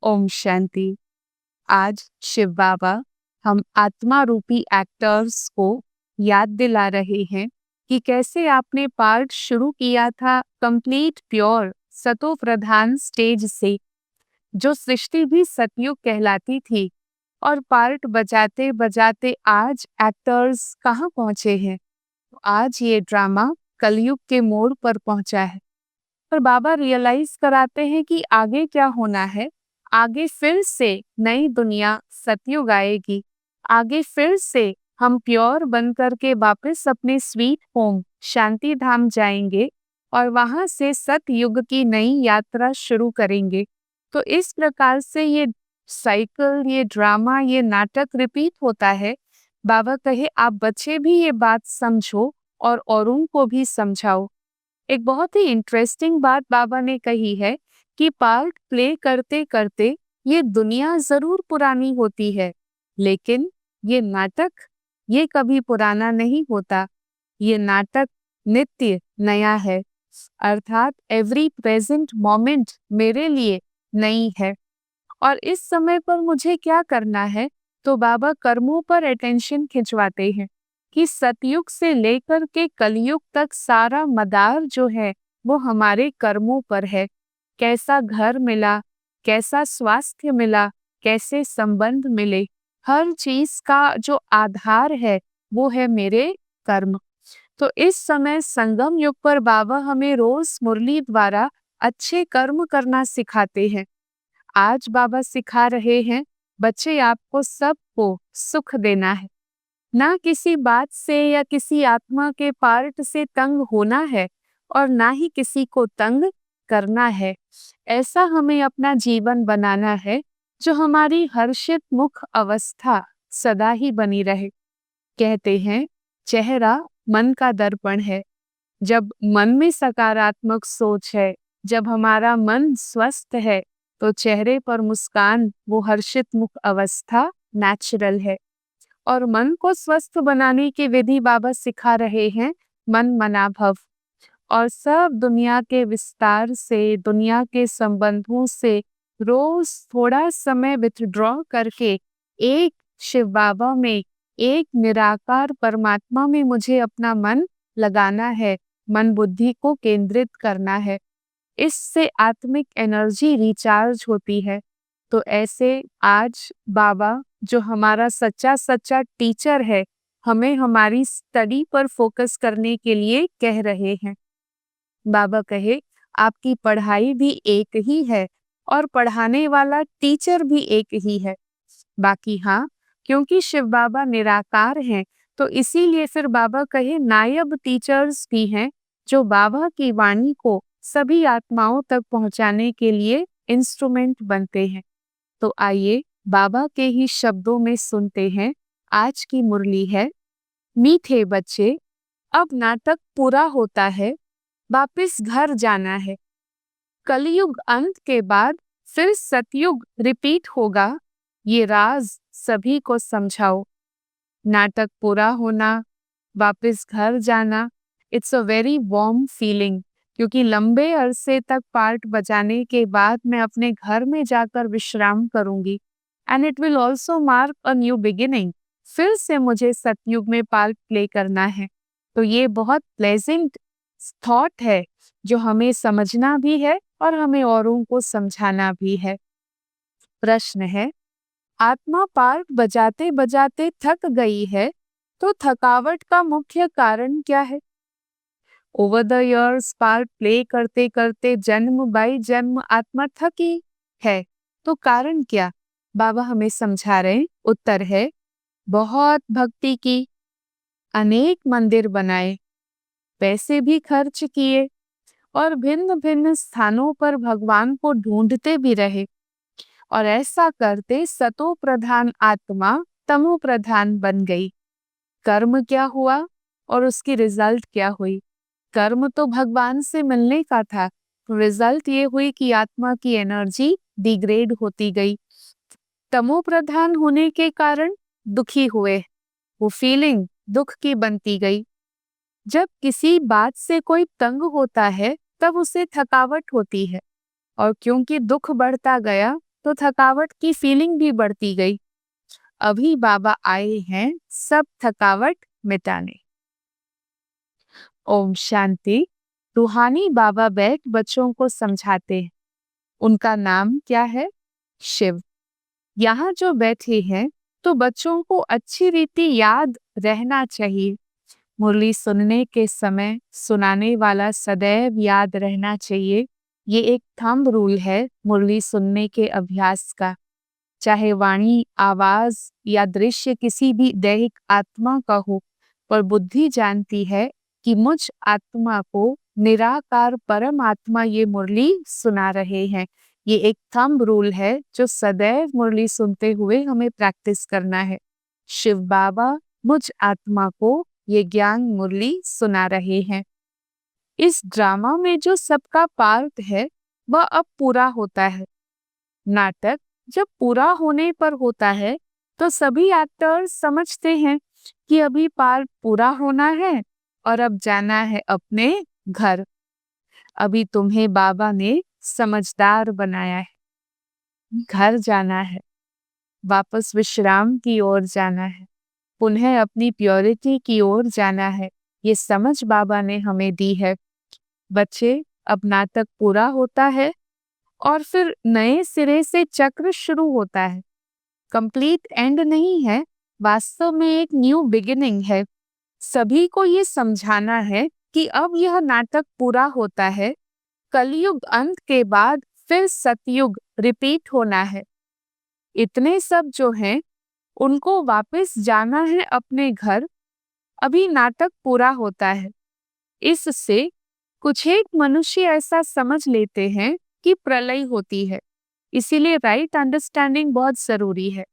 ओम शांति। आज शिव बाबा हम आत्मा रूपी एक्टर्स को याद दिला रहे हैं कि कैसे आपने पार्ट शुरू किया था कंप्लीट प्योर सतो प्रधान स्टेज से, जो सृष्टि भी सतयुग कहलाती थी, और पार्ट बजाते बजाते आज एक्टर्स कहाँ पहुंचे हैं। तो आज ये ड्रामा कलयुग के मोड़ पर पहुंचा है। पर बाबा रियलाइज कराते हैं कि आगे क्या होना है। आगे फिर से नई दुनिया सतयुग आएगी। आगे फिर से हम प्योर बन करके वापस अपने स्वीट होम शांति धाम जाएंगे और वहां से सतयुग की नई यात्रा शुरू करेंगे। तो इस प्रकार से ये साइकिल, ये ड्रामा, ये नाटक रिपीट होता है। बाबा कहे आप बच्चे भी ये बात समझो और औरों को भी समझाओ। एक बहुत ही इंटरेस्टिंग बात बाबा ने कही है कि पार्ट प्ले करते करते ये दुनिया जरूर पुरानी होती है, लेकिन ये नाटक ये कभी पुराना नहीं होता। ये नाटक नित्य नया है, अर्थात एवरी प्रेजेंट मोमेंट मेरे लिए नई है। और इस समय पर मुझे क्या करना है, तो बाबा कर्मों पर अटेंशन खिंचवाते हैं कि सतयुग से लेकर के कलयुग तक सारा मदार जो है वो हमारे कर्मों पर है। कैसा घर मिला, कैसा स्वास्थ्य मिला, कैसे संबंध मिले, हर चीज का जो आधार है वो है मेरे कर्म। तो इस समय संगम युग पर बाबा हमें रोज मुरली द्वारा अच्छे कर्म करना सिखाते हैं। आज बाबा सिखा रहे हैं, बच्चे आपको सबको सुख देना है, ना किसी बात से या किसी आत्मा के पार्ट से तंग होना है और ना ही किसी को तंग करना है। ऐसा हमें अपना जीवन बनाना है जो हमारी हर्षित मुख अवस्था सदा ही बनी रहे। कहते हैं चेहरा मन का दर्पण है। जब मन में सकारात्मक सोच है, जब हमारा मन स्वस्थ है, तो चेहरे पर मुस्कान, वो हर्षित मुख अवस्था नेचुरल है। और मन को स्वस्थ बनाने की विधि बाबा सिखा रहे हैं, मन मना भव। और सब दुनिया के विस्तार से, दुनिया के संबंधों से रोज थोड़ा समय विथड्रॉ करके एक शिव बाबा में, एक निराकार परमात्मा में मुझे अपना मन लगाना है, मन बुद्धि को केंद्रित करना है। इससे आत्मिक एनर्जी रिचार्ज होती है। तो ऐसे आज बाबा जो हमारा सच्चा सच्चा टीचर है, हमें हमारी स्टडी पर फोकस करने के लिए कह रहे हैं। बाबा कहे आपकी पढ़ाई भी एक ही है और पढ़ाने वाला टीचर भी एक ही है। बाकी हाँ, क्योंकि शिव बाबा निराकार हैं, तो इसीलिए फिर बाबा कहे नायब टीचर्स भी हैं, जो बाबा की वाणी को सभी आत्माओं तक पहुंचाने के लिए इंस्ट्रूमेंट बनते हैं। तो आइए बाबा के ही शब्दों में सुनते हैं। आज की मुरली है, मीठे बच्चे अब नाटक पूरा होता है, वापिस घर जाना है। कलयुग अंत के बाद फिर सतयुग रिपीट होगा, ये राज सभी को समझाओ। नाटक पूरा होना, वापस घर जाना, it's a very warm feeling, क्योंकि लंबे अरसे तक पार्ट बजाने के बाद मैं अपने घर में जाकर विश्राम करूंगी। And it will also mark a new beginning. फिर से मुझे सतयुग में पार्ट प्ले करना है। तो ये बहुत प्लेजेंट थॉट है, जो हमें समझना भी है और हमें औरों को समझाना भी है। प्रश्न है, आत्मा पार्ट बजाते बजाते थक गई है, तो थकावट का मुख्य कारण क्या है? Over the years part play करते करते जन्म बाई जन्म आत्मा थकी है, तो कारण क्या? बाबा हमें समझा रहे हैं। उत्तर है, बहुत भक्ति की, अनेक मंदिर बनाए, पैसे भी खर्च किए और भिन्न भिन्न स्थानों पर भगवान को ढूंढते भी रहे। और ऐसा करते सतो प्रधान आत्मा तमो प्रधान बन गई। कर्म क्या हुआ और उसकी रिजल्ट क्या हुई? कर्म तो भगवान से मिलने का था, रिजल्ट ये हुई कि आत्मा की एनर्जी डिग्रेड होती गई। तमो प्रधान होने के कारण दुखी हुए, वो फीलिंग दुख की बनती गई। जब किसी बात से कोई तंग होता है, तब उसे थकावट होती है, और क्योंकि दुख बढ़ता गया तो थकावट की फीलिंग भी बढ़ती गई। अभी बाबा आए हैं सब थकावट मिटाने। ओम शांति। रूहानी बाबा बैठ बच्चों को समझाते हैं। उनका नाम क्या है? शिव। यहाँ जो बैठे हैं तो बच्चों को अच्छी रीति याद रहना चाहिए। मुरली सुनने के समय सुनाने वाला सदैव याद रहना चाहिए। ये एक थंब रूल है मुरली सुनने के अभ्यास का। चाहे वाणी, आवाज या दृश्य किसी भी दैहिक आत्मा का हो, पर बुद्धि जानती है कि मुझ आत्मा को निराकार परम आत्मा ये मुरली सुना रहे हैं। ये एक थंब रूल है जो सदैव मुरली सुनते हुए हमें प्रैक्टिस करना है। शिव बाबा मुझ आत्मा को ये ज्ञान मुरली सुना रहे हैं। इस ड्रामा में जो सबका पार्ट है वह अब पूरा होता है। नाटक जब पूरा होने पर होता है तो सभी एक्टर्स समझते हैं कि अभी पार्ट पूरा होना है और अब जाना है अपने घर। अभी तुम्हें बाबा ने समझदार बनाया है। घर जाना है, वापस विश्राम की ओर जाना है, पुनः अपनी प्योरिटी की ओर जाना है। ये समझ बाबा ने हमें दी है। बच्चे, अब नाटक पूरा होता है और फिर नए सिरे से चक्र शुरू होता है। कंप्लीट एंड नहीं है, वास्तव में एक न्यू बिगिनिंग है। सभी को ये समझाना है कि अब यह नाटक पूरा होता है। कलयुग अंत के बाद फिर सतयुग रिपीट होना है। इतने सब जो हैं उनको वापस जाना है अपने घर। अभी नाटक पूरा होता है। इससे कुछ एक मनुष्य ऐसा समझ लेते हैं कि प्रलय होती है। इसीलिए राइट अंडरस्टैंडिंग बहुत जरूरी है।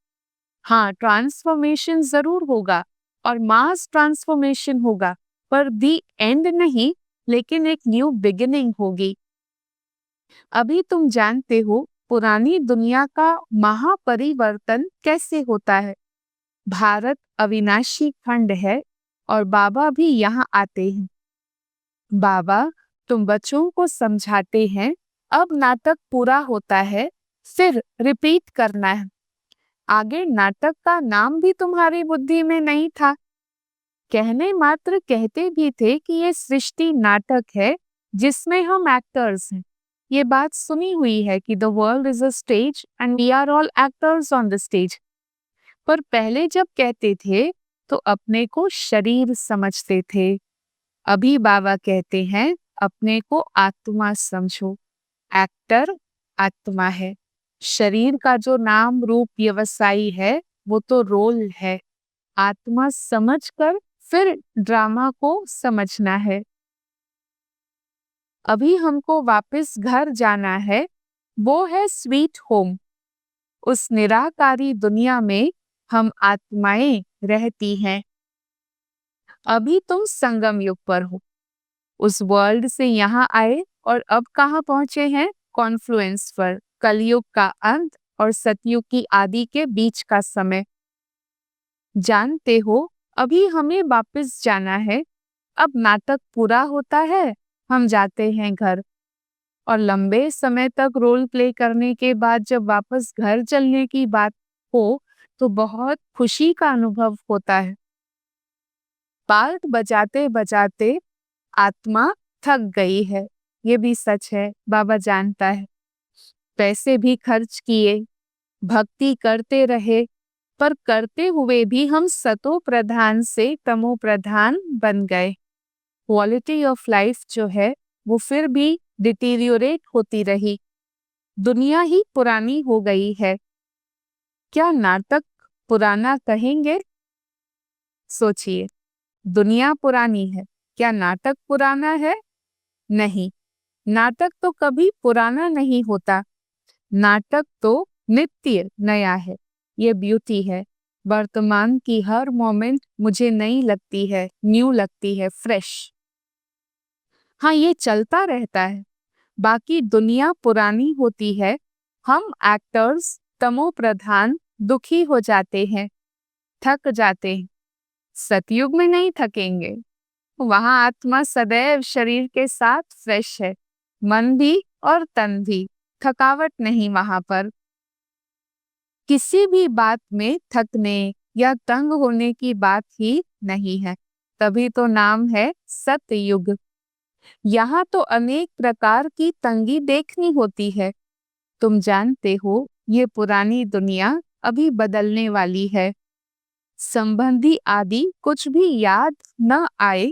हाँ, ट्रांसफॉर्मेशन जरूर होगा और मास ट्रांसफॉर्मेशन होगा, पर दी एंड नहीं, लेकिन एक न्यू बिगिनिंग होगी। अभी तुम जानते हो पुरानी दुनिया का महापरिवर्तन कैसे होता है। भारत अविनाशी खंड है और बाबा भी यहाँ आते हैं। बाबा तुम बच्चों को समझाते हैं अब नाटक पूरा होता है, फिर रिपीट करना है। आगे नाटक का नाम भी तुम्हारी बुद्धि में नहीं था। कहने मात्र कहते भी थे कि ये सृष्टि नाटक है जिसमें हम एक्टर्स हैं। ये बात सुनी हुई है कि the world is a stage and we are all actors on the stage. पर पहले जब कहते थे तो अपने को शरीर समझते थे। अभी बाबा कहते हैं अपने को आत्मा समझो। एक्टर आत्मा है। शरीर का जो नाम रूप व्यवसायी है वो तो रोल है। आत्मा समझकर फिर ड्रामा को समझना है। अभी हमको वापस घर जाना है, वो है स्वीट होम। उस निराकारी दुनिया में हम आत्माएं रहती हैं। अभी तुम संगम युग पर हो। उस वर्ल्ड से यहाँ आए और अब कहाँ पहुंचे हैं? कॉन्फ्लुएंस पर। कलयुग का अंत और सतयुग की आदि के बीच का समय। जानते हो अभी हमें वापस जाना है। अब नाटक पूरा होता है, हम जाते हैं घर। और लंबे समय तक रोल प्ले करने के बाद जब वापस घर चलने की बात हो तो बहुत खुशी का अनुभव होता है। पार्ट बजाते बजाते आत्मा थक गई है, ये भी सच है, बाबा जानता है। पैसे भी खर्च किए, भक्ति करते रहे, पर करते हुए भी हम सतो प्रधान से तमो प्रधान बन गए। क्वालिटी ऑफ लाइफ जो है वो फिर भी डिटीरियोरेट होती रही। दुनिया ही पुरानी हो गई है। क्या नाटक पुराना कहेंगे? सोचिए, दुनिया पुरानी है, क्या नाटक पुराना है? नहीं, नाटक तो कभी पुराना नहीं होता। नाटक तो नित्य नया है। ये ब्यूटी है। वर्तमान की हर मोमेंट मुझे नई लगती है, न्यू लगती है, फ्रेश। हाँ, ये चलता रहता है। बाकी दुनिया पुरानी होती है। हम एक्टर्स तमो प्रधान दुखी हो जाते हैं, थक जाते हैं। सतयुग में नहीं थकेंगे। वहां आत्मा सदैव शरीर के साथ फ्रेश है, मन भी और तन भी। थकावट नहीं वहां पर। किसी भी बात में थकने या तंग होने की बात ही नहीं है। तभी तो नाम है सतयुग। यहाँ तो अनेक प्रकार की तंगी देखनी होती है। तुम जानते हो, ये पुरानी दुनिया अभी बदलने वाली है। संबंधी आदि कुछ भी याद न आए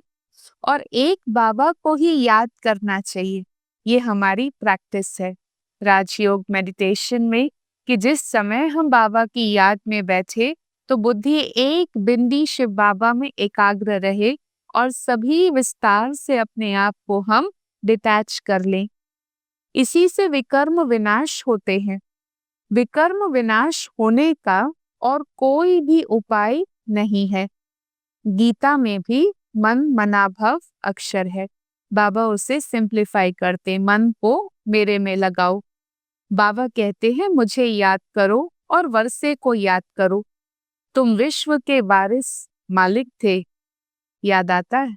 और एक बाबा को ही याद करना चाहिए। ये हमारी प्रैक्टिस है राजयोग मेडिटेशन में, कि जिस समय हम बाबा की याद में बैठे तो बुद्धि एक बिंदी शिव बाबा में एकाग्र रहे और सभी विस्तार से अपने आप को हम डिटैच कर लें। इसी से विकर्म विनाश होते हैं। विकर्म विनाश होने का और कोई भी उपाय नहीं है। गीता में भी मन मनाभव अक्षर है। बाबा उसे सिंप्लीफाई करते, मन को मेरे में लगाओ। बाबा कहते हैं मुझे याद करो और वर्षे को याद करो। तुम विश्व के वारिस मालिक थे, याद आता है?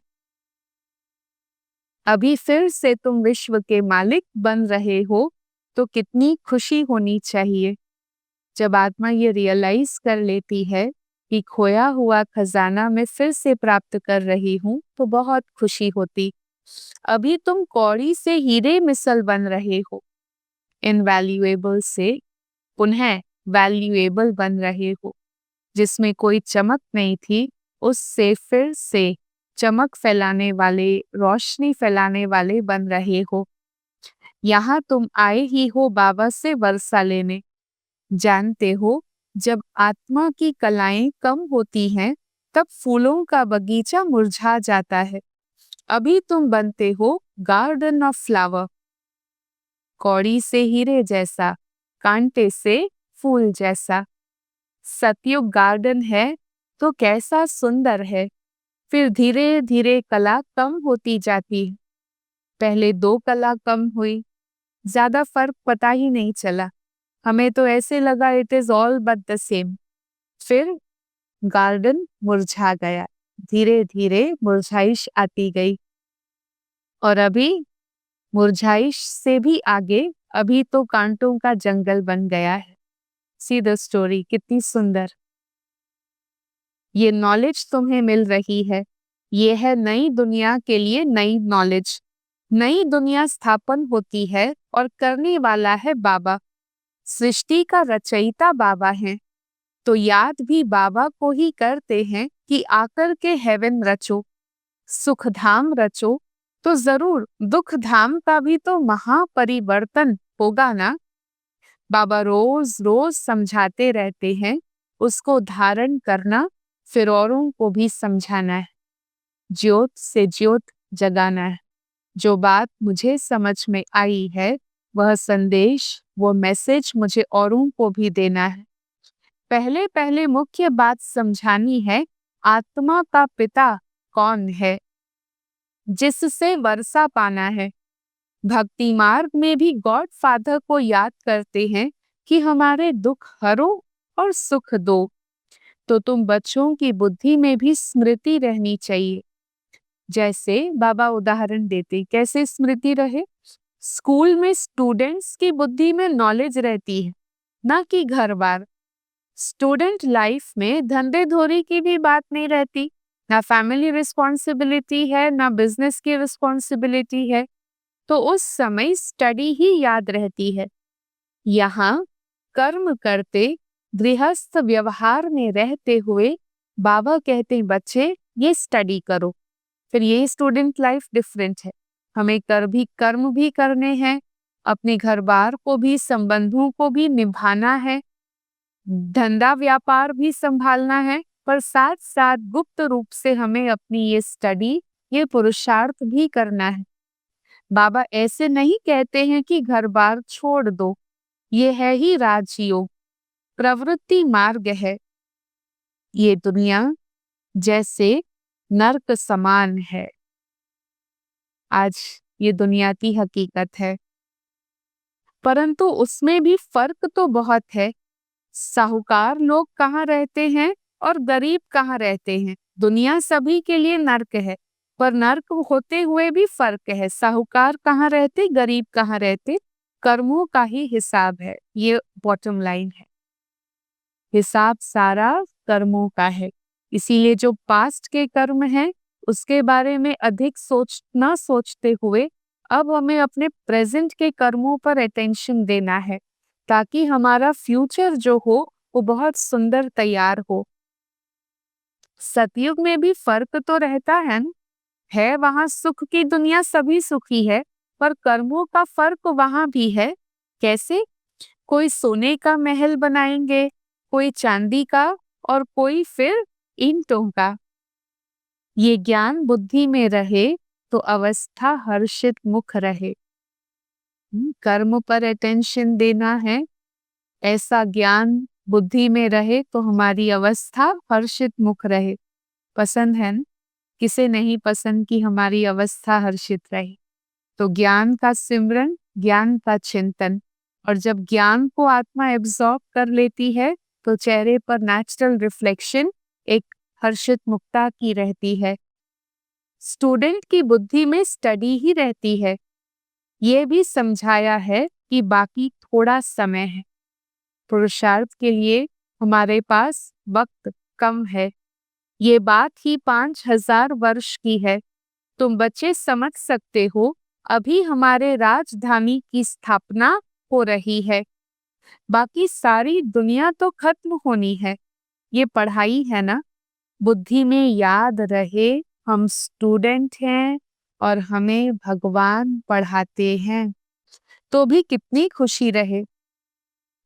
अभी फिर से तुम विश्व के मालिक बन रहे हो, तो कितनी खुशी होनी चाहिए। जब आत्मा ये रियलाइज कर लेती है कि खोया हुआ खजाना मैं फिर से प्राप्त कर रही हूँ, तो बहुत खुशी होती। अभी तुम कौड़ी से हीरे मिसल बन रहे हो, इनवैल्यूएबल से पुनः वैल्यूएबल बन रहे हो। जिसमें कोई चमक नहीं थी, उससे फिर से चमक फैलाने वाले, रोशनी फैलाने वाले बन रहे हो। यहाँ तुम आए ही हो बाबा से वर्षा लेने। जानते हो, जब आत्मा की कलाएं कम होती हैं, तब फूलों का बगीचा मुरझा जाता है। अभी तुम बनते हो गार्डन ऑफ फ्लावर, कौड़ी से हीरे जैसा, कांटे से फूल जैसा। सतयुग गार्डन है तो कैसा सुंदर है। फिर धीरे धीरे कला कम होती जाती है। पहले 2 कला कम हुई, ज्यादा फर्क पता ही नहीं चला। हमें तो ऐसे लगा it is all but the same. फिर गार्डन मुरझा गया, धीरे धीरे मुरझाइश आती गई। और अभी मुरझाइश से भी आगे, अभी तो कांटों का जंगल बन गया है। सी द स्टोरी, कितनी सुंदर। ये नॉलेज तुम्हें मिल रही है। ये है नई दुनिया के लिए नई नॉलेज। नई दुनिया स्थापन होती है और करने वाला है बाबा। सृष्टि का रचयिता बाबा है, तो याद भी बाबा को ही करते हैं कि आकर के हेवन रचो, सुखधाम रचो। तो जरूर दुख धाम का भी तो महापरिवर्तन होगा ना। बाबा रोज रोज समझाते रहते हैं, उसको धारण करना, फिर औरों को भी समझाना है। ज्योत से ज्योत जगाना है। जो बात मुझे समझ में आई है, वह संदेश, वो मैसेज मुझे औरों को भी देना है। पहले पहले मुख्य बात समझानी है, आत्मा का पिता कौन है, जिससे वर्षा पाना है। भक्ति मार्ग में भी गॉड फादर को याद करते हैं कि हमारे दुख हरो और सुख दो। तो तुम बच्चों की बुद्धि में भी स्मृति रहनी चाहिए। जैसे बाबा उदाहरण देते, कैसे स्मृति रहे? स्कूल में स्टूडेंट्स की बुद्धि में नॉलेज रहती है, ना कि घर बार। स्टूडेंट लाइफ में धंधे धोरी की भी बात नहीं रहती, ना फैमिली रिस्पॉन्सिबिलिटी है, ना बिजनेस की रिस्पॉन्सिबिलिटी है। तो उस समय स्टडी ही याद रहती है। यहाँ कर्म करते, गृहस्थ व्यवहार में रहते हुए बाबा कहते हैं बच्चे ये स्टडी करो। फिर ये स्टूडेंट लाइफ डिफरेंट है। हमें कर्म भी करने हैं, अपने घर बार को भी, संबंधों को भी निभाना है, धंधा व्यापार भी संभालना है, पर साथ साथ गुप्त रूप से हमें अपनी ये स्टडी, ये पुरुषार्थ भी करना है। बाबा ऐसे नहीं कहते हैं कि घर बार छोड़ दो। ये है ही राजयोग, प्रवृत्ति मार्ग है। ये दुनिया जैसे नर्क समान है। आज ये दुनिया की हकीकत है, परंतु उसमें भी फर्क तो बहुत है। साहूकार लोग कहाँ रहते हैं और गरीब कहाँ रहते हैं। दुनिया सभी के लिए नर्क है, पर नर्क होते हुए भी फर्क है। साहूकार कहाँ रहते, गरीब कहाँ रहते, कर्मों का ही हिसाब है। ये बॉटम लाइन है। हिसाब सारा कर्मों का है। इसीलिए जो पास्ट के कर्म हैं उसके बारे में अधिक सोचते हुए अब हमें अपने प्रेजेंट के कर्मों पर अटेंशन देना है, ताकि हमारा फ्यूचर जो हो वो बहुत सुंदर तैयार हो। सतयुग में भी फर्क तो रहता है न? है वहां सुख की दुनिया, सभी सुखी है, पर कर्मों का फर्क वहां भी है। कैसे? कोई सोने का महल बनाएंगे, कोई चांदी का, और कोई फिर ईंटों का। ये ज्ञान बुद्धि में रहे तो अवस्था हर्षित मुख रहे। कर्म पर अटेंशन देना है, ऐसा ज्ञान बुद्धि में रहे तो हमारी अवस्था हर्षित मुख रहे। पसंद है न? किसे नहीं पसंद कि हमारी अवस्था हर्षित रहे। तो ज्ञान का सिमरन, ज्ञान का चिंतन, और जब ज्ञान को आत्मा एब्जॉर्ब कर लेती है तो चेहरे पर नेचुरल रिफ्लेक्शन एक हर्षित मुक्ता की रहती है। स्टूडेंट की बुद्धि में स्टडी ही रहती है। ये भी समझाया है कि बाकी थोड़ा समय है, पुरुषार्थ के लिए हमारे पास वक्त कम है। ये बात ही 5000 वर्ष की है। तुम बच्चे समझ सकते हो, अभी हमारे राजधानी की स्थापना हो रही है, बाकी सारी दुनिया तो खत्म होनी है। ये पढ़ाई है ना, बुद्धि में याद रहे हम स्टूडेंट हैं और हमें भगवान पढ़ाते हैं, तो भी कितनी खुशी रहे।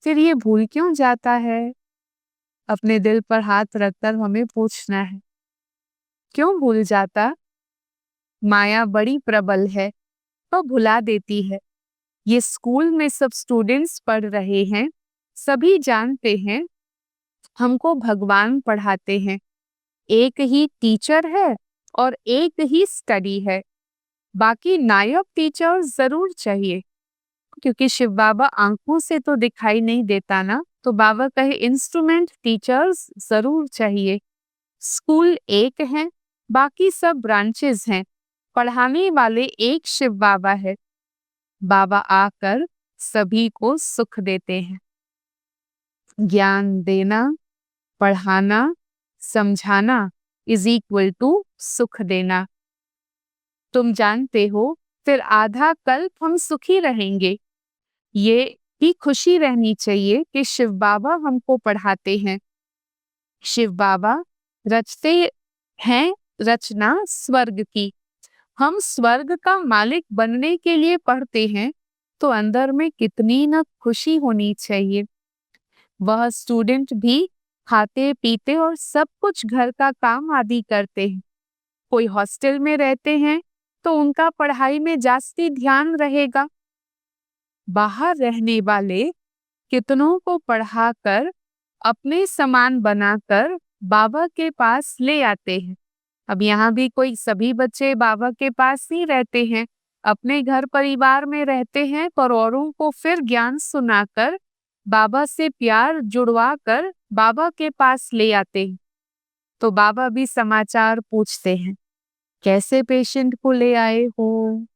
फिर ये भूल क्यों जाता है? अपने दिल पर हाथ रखकर हमें पूछना है, क्यों भूल जाता? माया बड़ी प्रबल है तो भुला देती है। ये स्कूल में सब स्टूडेंट्स पढ़ रहे हैं, सभी जानते हैं हमको भगवान पढ़ाते हैं। एक ही टीचर है और एक ही स्टडी है, बाकी नायक टीचर जरूर चाहिए, क्योंकि शिव बाबा आंखों से तो दिखाई नहीं देता ना, तो बाबा कहे इंस्ट्रूमेंट टीचर्स जरूर चाहिए। स्कूल एक है, बाकी सब ब्रांचेस हैं, पढ़ाने वाले एक शिव बाबा है। बाबा आकर सभी को सुख देते हैं। ज्ञान देना, पढ़ाना, समझाना इज इक्वल टू सुख देना। तुम जानते हो, फिर आधा कल्प हम सुखी रहेंगे। ये भी खुशी रहनी चाहिए कि शिव बाबा हमको पढ़ाते हैं। शिव बाबा रचते हैं रचना स्वर्ग की। हम स्वर्ग का मालिक बनने के लिए पढ़ते हैं, तो अंदर में कितनी न खुशी होनी चाहिए। वह स्टूडेंट भी खाते पीते और सब कुछ घर का काम आदि करते हैं। कोई हॉस्टल में रहते हैं तो उनका पढ़ाई में जास्ती ध्यान रहेगा। बाहर रहने वाले कितनों को पढ़ाकर अपने समान बनाकर बाबा के पास ले आते हैं। अब यहाँ भी कोई सभी बच्चे बाबा के पास ही रहते हैं, अपने घर परिवार में रहते हैं, पर औरों को फिर ज्ञान सुनाकर बाबा से प्यार जुड़वा कर बाबा के पास ले आते हैं। तो बाबा भी समाचार पूछते हैं, कैसे पेशेंट को ले आए हो?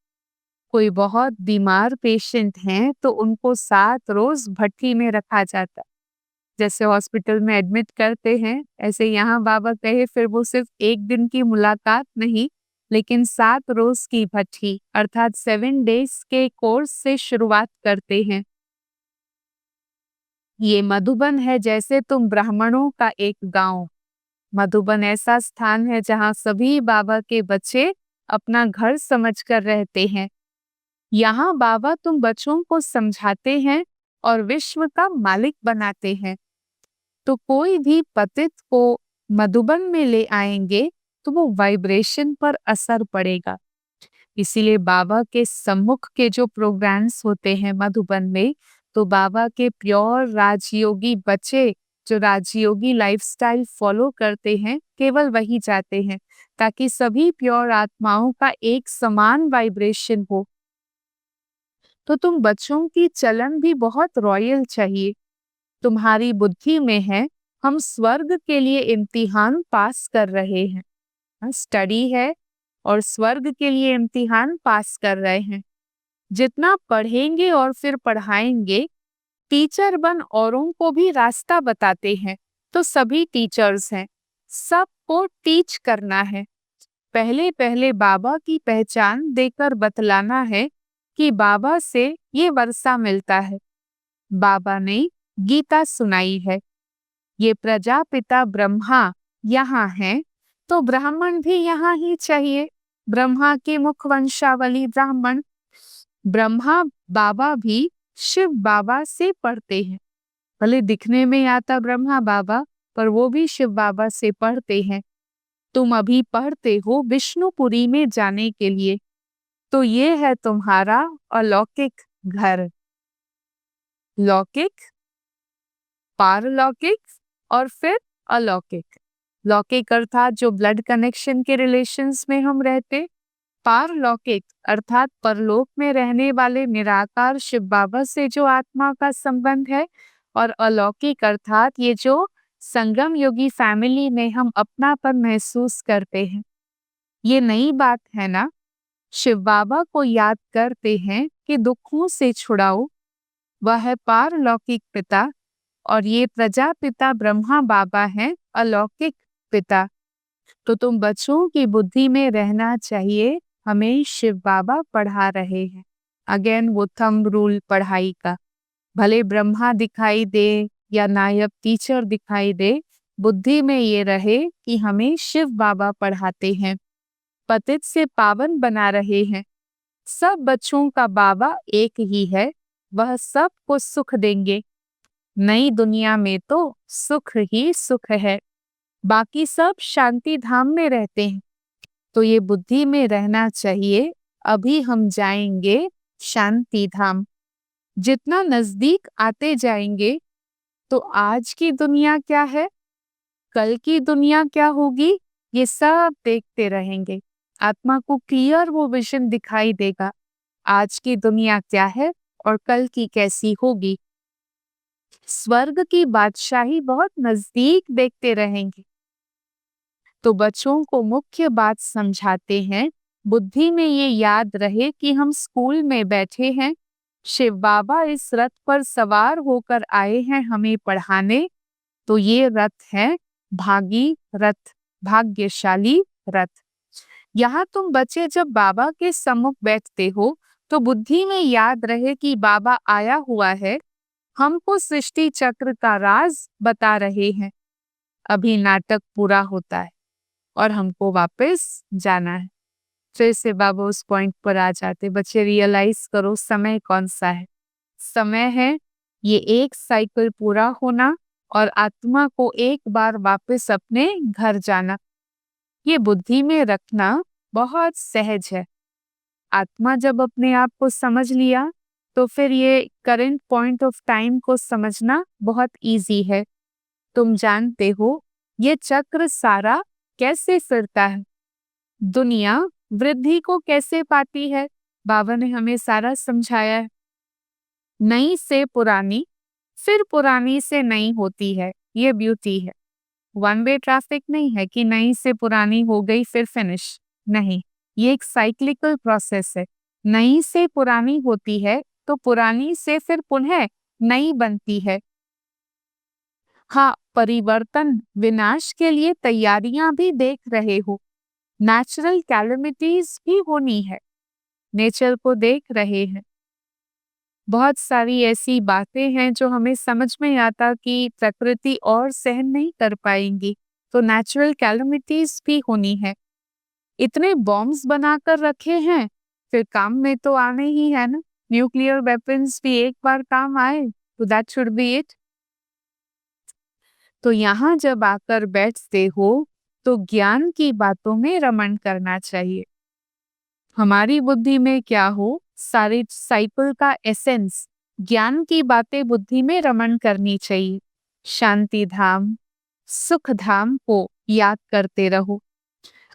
कोई बहुत बीमार पेशेंट हैं तो उनको 7 रोज भट्टी में रखा जाता। जैसे हॉस्पिटल में एडमिट करते हैं, ऐसे यहाँ बाबा कहे फिर वो सिर्फ एक दिन की मुलाकात नहीं, लेकिन 7 रोज की भट्टी अर्थात 7 डेज के कोर्स से शुरुआत करते हैं। ये मधुबन है जैसे तुम ब्राह्मणों का एक गांव। मधुबन ऐसा स्थान है जहाँ सभी बाबा के बच्चे अपना घर समझकर रहते हैं। यहाँ बाबा तुम बच्चों को समझाते हैं और विश्व का मालिक बनाते हैं। तो कोई भी पतित को मधुबन में ले आएंगे तो वो वाइब्रेशन पर असर पड़ेगा। इसीलिए बाबा के सम्मुख के जो प्रोग्राम्स होते हैं मधुबन में, तो बाबा के प्योर राजयोगी बच्चे जो राजयोगी लाइफस्टाइल फॉलो करते हैं, केवल वही जाते हैं, ताकि सभी प्योर आत्माओं का एक समान वाइब्रेशन हो। तो तुम बच्चों की चलन भी बहुत रॉयल चाहिए। तुम्हारी बुद्धि में है हम स्वर्ग के लिए इम्तिहान पास कर रहे हैं, स्टडी है और स्वर्ग के लिए इम्तिहान पास कर रहे हैं। जितना पढ़ेंगे और फिर पढ़ाएंगे, टीचर बन औरों को भी रास्ता बताते हैं, तो सभी टीचर्स हैं, सबको टीच करना है। पहले पहले बाबा की पहचान देकर बतलाना है कि बाबा से ये वर्षा मिलता है। बाबा ने गीता सुनाई है, ये प्रजापिता ब्रह्मा यहाँ है, तो ब्राह्मण भी यहाँ ही चाहिए। ब्रह्मा की मुख वंशावली ब्राह्मण। ब्रह्मा बाबा भी शिव बाबा से पढ़ते हैं। भले दिखने में आता ब्रह्मा बाबा, पर वो भी शिव बाबा से पढ़ते हैं। तुम अभी पढ़ते हो विष्णुपुरी में जाने के लिए, तो ये है तुम्हारा अलौकिक घर। लौकिक, पारलौकिक और फिर अलौकिक। लौकिक अर्थात जो ब्लड कनेक्शन के रिलेशंस में हम रहते, पारलौकिक अर्थात परलोक में रहने वाले निराकार शिव बाबा से जो आत्मा का संबंध है, और अलौकिक अर्थात ये जो संगम योगी फैमिली में हम अपनापन महसूस करते हैं। ये नई बात है ना? शिव बाबा को याद करते हैं कि दुखों से छुड़ाओ, वह है पारलौकिक पिता, और ये प्रजापिता ब्रह्मा बाबा हैं अलौकिक पिता। तो तुम बच्चों की बुद्धि में रहना चाहिए, हमें शिव बाबा पढ़ा रहे हैं। अगेन वो थंब रूल पढ़ाई का, भले ब्रह्मा दिखाई दे या नायब टीचर दिखाई दे, बुद्धि में ये रहे कि हमें शिव बाबा पढ़ाते हैं, पतित से पावन बना रहे हैं। सब बच्चों का बाबा एक ही है, वह सबको सुख देंगे। नई दुनिया में तो सुख ही सुख है, बाकी सब शांति धाम में रहते हैं। तो ये बुद्धि में रहना चाहिए, अभी हम जाएंगे शांति धाम। जितना नजदीक आते जाएंगे, तो आज की दुनिया क्या है, कल की दुनिया क्या होगी, ये सब देखते रहेंगे। आत्मा को क्लियर वो विजन दिखाई देगा, आज की दुनिया क्या है और कल की कैसी होगी। स्वर्ग की बादशाही बहुत नजदीक देखते रहेंगे। तो बच्चों को मुख्य बात समझाते हैं, बुद्धि में ये याद रहे कि हम स्कूल में बैठे हैं, शिव बाबा इस रथ पर सवार होकर आए हैं हमें पढ़ाने। तो ये रथ है भागी रथ, भाग्यशाली रथ। यहाँ तुम बच्चे जब बाबा के सम्मुख बैठते हो, तो बुद्धि में याद रहे कि बाबा आया हुआ है, हमको सृष्टि चक्र का राज बता रहे हैं। अभी नाटक पूरा होता है और हमको वापस जाना है। फिर से बाबा उस पॉइंट पर आ जाते, बच्चे रियलाइज करो समय कौन सा है। समय है ये एक साइकिल पूरा होना और आत्मा को एक बार वापस अपने घर जाना। ये बुद्धि में रखना बहुत सहज है। आत्मा जब अपने आप को समझ लिया, तो फिर ये करंट पॉइंट ऑफ टाइम को समझना बहुत इजी है। तुम जानते हो ये चक्र सारा कैसे फिरता है, दुनिया वृद्धि को कैसे पाती है, बाबा ने हमें सारा समझाया है। नई से पुरानी, फिर पुरानी से नई होती है, ये ब्यूटी है। वन वे ट्रैफिक नहीं है कि नई से पुरानी हो गई फिर फिनिश, नहीं, ये एक साइक्लिकल प्रोसेस है। नई से पुरानी होती है, तो पुरानी से फिर पुनः नई बनती है। हाँ, परिवर्तन विनाश के लिए तैयारियां भी देख रहे हो, नेचुरल कैलेमिटीज भी होनी है, नेचर को देख रहे हैं। बहुत सारी ऐसी बातें हैं जो हमें समझ में आता कि प्रकृति और सहन नहीं कर पाएंगी, तो नेचुरल कैलेमिटीज भी होनी है। इतने बॉम्ब्स बनाकर रखे हैं, फिर काम में तो आने ही है ना। न्यूक्लियर वेपन्स भी एक बार काम आए, तो दैट शुड बी इट। तो यहाँ जब आकर बैठते हो, तो ज्ञान की बातों में रमण करना चाहिए। हमारी बुद्धि में क्या हो, सारे साइकिल का एसेंस, ज्ञान की बातें बुद्धि में रमण करनी चाहिए। शांति धाम, सुख धाम को याद करते रहो।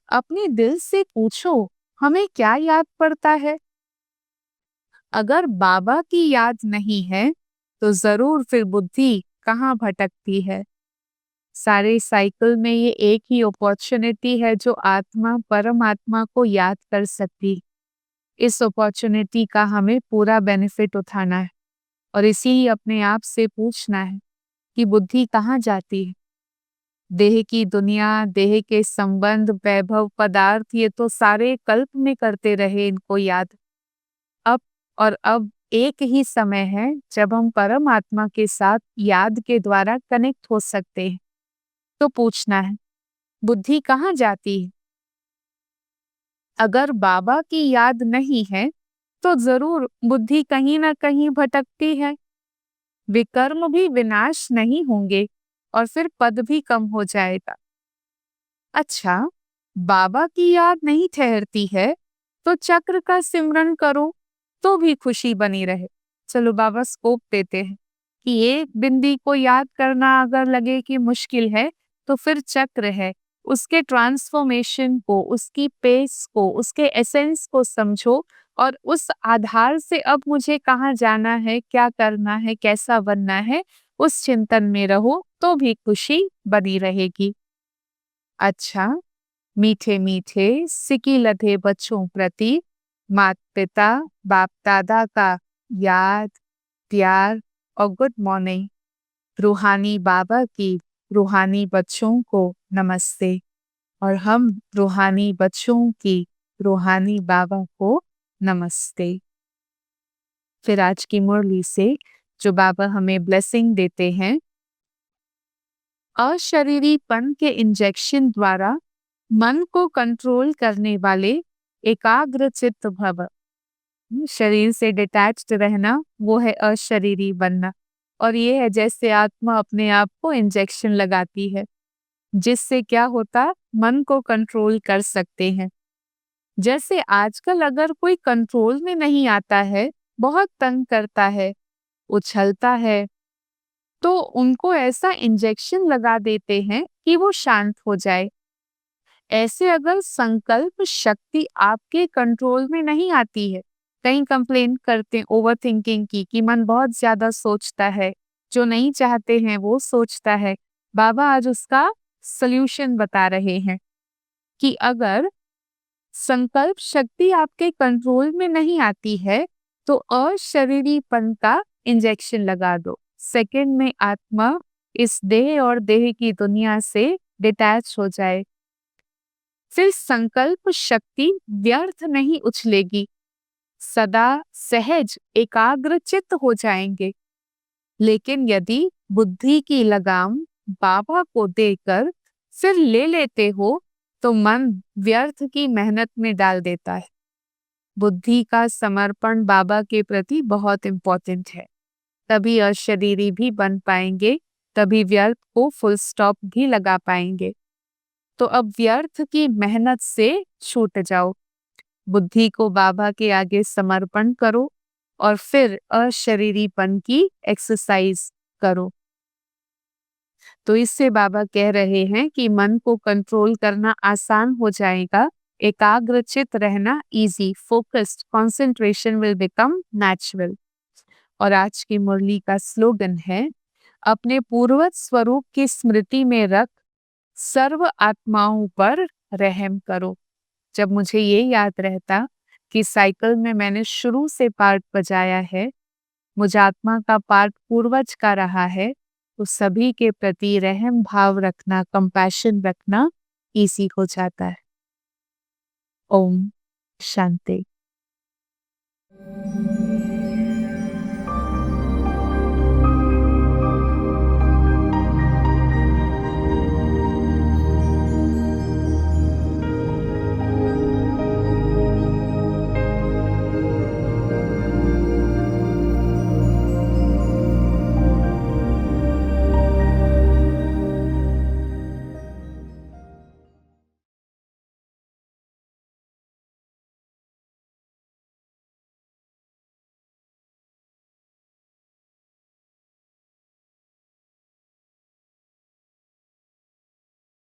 अपने दिल से पूछो, हमें क्या याद पड़ता है? अगर बाबा की याद नहीं है, तो जरूर फिर बुद्धि कहाँ भटकती है। सारे साइकिल में ये एक ही अपॉर्चुनिटी है जो आत्मा परमात्मा को याद कर सकती। इस अपॉर्चुनिटी का हमें पूरा बेनिफिट उठाना है। और इसीलिए अपने आप से पूछना है कि बुद्धि कहाँ जाती है। देह की दुनिया, देह के संबंध, वैभव, पदार्थ ये तो सारे कल्प में करते रहे इनको याद। अब और अब एक ही समय है जब हम परम आत्मा के साथ याद के द्वारा कनेक्ट हो सकते हैं। तो पूछना है, बुद्धि कहाँ जाती है? अगर बाबा की याद नहीं है, तो जरूर बुद्धि कहीं ना कहीं भटकती है। विकर्म भी विनाश नहीं होंगे और फिर पद भी कम हो जाएगा। अच्छा, बाबा की याद नहीं ठहरती है, तो चक्र का सिमरन करो तो भी खुशी बनी रहे। चलो बाबा स्कोप देते हैं कि एक बिंदी को याद करना अगर लगे कि मुश्किल है, तो फिर चक्र है। उसके ट्रांसफॉर्मेशन को, उसकी पेस को, उसके एसेंस को समझो और उस आधार से अब मुझे कहाँ जाना है, क्या करना है, कैसा बनना है, उस चिंतन में रहो तो भी खुशी बनी रहेगी। अच्छा, मीठे मीठे सिकी लधे बच्चों प्रति माता पिता बाप दादा का याद, प्यार और गुड मॉर्निंग। रूहानी बाबा की रूहानी बच्चों को नमस्ते और हम रूहानी बच्चों की रूहानी बाबा को नमस्ते। फिर आज की मुरली से जो बाबा हमें ब्लेसिंग देते हैं, अशरीरीपन के इंजेक्शन द्वारा मन को कंट्रोल करने वाले एकाग्र चित्त भव। शरीर से डिटैच्ड रहना वो है अशरीरी बनना। और ये है जैसे आत्मा अपने आप को इंजेक्शन लगाती है, जिससे क्या होता, मन को कंट्रोल कर सकते हैं। जैसे आजकल अगर कोई कंट्रोल में नहीं आता है, बहुत तंग करता है, उछलता है, तो उनको ऐसा इंजेक्शन लगा देते हैं कि वो शांत हो जाए। ऐसे अगर संकल्प शक्ति आपके कंट्रोल में नहीं आती है, कहीं कंप्लेन करते हैं ओवर थिंकिंग की कि मन बहुत ज्यादा सोचता है, जो नहीं चाहते हैं वो सोचता है। बाबा आज उसका सल्यूशन बता रहे हैं कि अगर संकल्प शक्ति आपके कंट्रोल में नहीं आती है, तो अशरीरीपन का इंजेक्शन लगा दो। सेकंड में आत्मा इस देह और देह की दुनिया से डिटैच हो जाए। फिर संकल्प शक्ति व्यर्थ नहीं उछलेगी, सदा सहज एकाग्रचित्त हो जाएंगे। लेकिन यदि बुद्धि की लगाम बाबा को देकर फिर ले लेते हो, तो मन व्यर्थ की मेहनत में डाल देता है। बुद्धि का समर्पण बाबा के प्रति बहुत इंपॉर्टेंट है, तभी अशरीरी भी बन पाएंगे, तभी व्यर्थ को फुल स्टॉप भी लगा पाएंगे। तो अब व्यर्थ की मेहनत से छूट जाओ, बुद्धि को बाबा के आगे समर्पण करो और फिर अशरीरीपन की एक्सरसाइज करो। तो इससे बाबा कह रहे हैं कि मन को कंट्रोल करना आसान हो जाएगा, एकाग्रचित रहना easy, focused concentration will become natural. और आज की मुरली का स्लोगन है, अपने पूर्वज स्वरूप की स्मृति में रख सर्व आत्माओं पर रहम करो। जब मुझे ये याद रहता कि साइकिल में मैंने शुरू से पार्ट बजाया है, मुझ आत्मा का पार्ट पूर्वज का रहा है, तो सभी के प्रति रहम भाव रखना, कंपैशन रखना इजी हो जाता है। ओम शांति।